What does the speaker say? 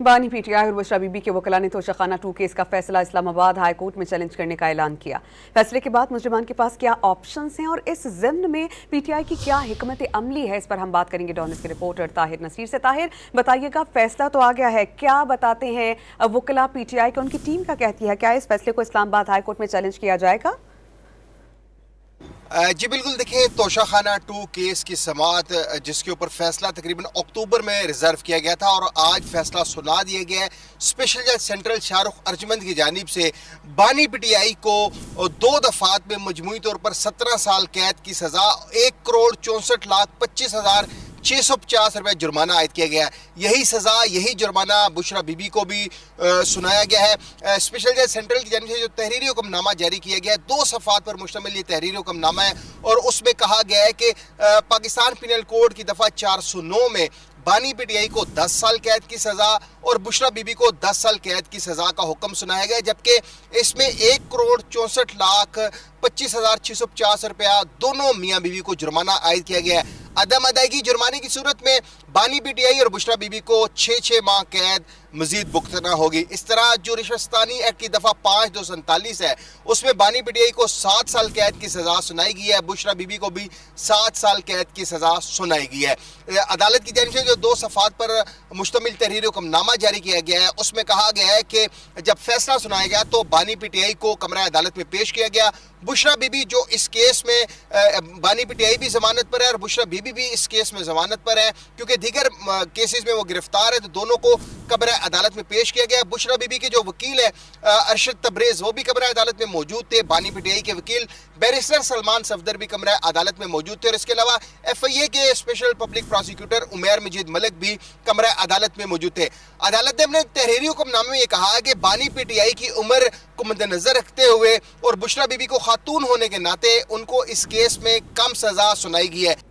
बानी पीटीआई और बुशरा बीबी के वकला ने तोशाखाना 2 केस का फैसला इस्लामाबाद हाई कोर्ट में चैलेंज करने का ऐलान किया। फैसले के बाद मुजरिमान के पास क्या ऑप्शंस हैं और इस ज़िम्न में पीटीआई की क्या हिकमत अमली है, इस पर हम बात करेंगे डॉन न्यूज़ के रिपोर्टर ताहिर नसीर से। ताहिर, बताइएगा, फैसला तो आ गया है, क्या बताते हैं वकला पीटीआई का, उनकी टीम क्या कहती है, क्या इस फैसले को इस्लामाबाद हाई कोर्ट में चैलेंज किया जाएगा? जी बिल्कुल, देखिए, तोशाखाना 2 केस की समाअत जिसके ऊपर फैसला तकरीबन अक्टूबर में रिजर्व किया गया था और आज फैसला सुना दिया गया है। स्पेशल जज सेंट्रल शाहरुख अर्जमंद की जानिब से बानी पीटीआई को 2 दफात में मजमूई तौर पर 17 साल कैद की सज़ा, 1,64,25,650 रुपये जुर्माना आयद किया गया है। यही सज़ा, यही जुर्माना बुशरा बीबी को भी सुनाया गया है। स्पेशल जज सेंट्रल की जानिब से जो तहरीरी हुक्मनामा जारी किया गया है, 2 सफ़ात पर मुश्तमिल ये तहरीरी हुक्मनामा है और उसमें कहा गया है कि पाकिस्तान पिनल कोड की दफ़ा 409 में बानी पीटीआई को 10 साल कैद की सज़ा और बुशरा बीबी को 10 साल कैद की सज़ा का हुक्म सुनाया गया, जबकि इसमें 1,64,25,650 रुपया दोनों मियाँ बीवी को जुर्माना आयद किया गया है। अदम अदायगी जुर्माने की सूरत में बानी पीटीआई और बुशरा बीबी को 6 माह कैद मजीद भुगतना होगी। इस तरह जो रिश्वतस्तानी एक्ट की दफ़ा 5/247 है, उसमें बानी पीटीआई को 7 साल कैद की सज़ा सुनाई गई है, बुशरा बीबी को भी 7 साल कैद की सज़ा सुनाई गई है। अदालत की जानिब से जो 2 सफ़ात पर मुश्तमिल तहरीर हुक्मनामा जारी किया गया है, उसमें कहा गया है कि जब फैसला सुनाया गया तो बानी पीटीआई को कमरा अदालत में पेश किया गया। बुशरा बीबी जो इस केस में, बानी पीटीआई भी जमानत पर है और बुशरा बीबी भी इस केस में जमानत पर है, क्योंकि दीगर केसेस में वो गिरफ्तार है, तो दोनों को कमरा अदालत में पेश किया गया। बुशरा बीबी के जो वकील है अरशद तब्रेज, वो भी कमरा अदालत में मौजूद थे। बानी पीटीआई के वकील बैरिस्टर सलमान सफदर भी कमरा अदालत में मौजूद थे और इसके अलावा FIA के स्पेशल पब्लिक प्रोसिक्यूटर उमैर मजीद मलिक भी कमरा अदालत में मौजूद थे। अदालत ने अपने तहरीरी हुक्मनामे में ये कहा है कि बानी पीटीआई की उम्र को मद्देनजर रखते हुए और बुशरा बीबी को खातून होने के नाते उनको इस केस में कम सजा सुनाई गई है।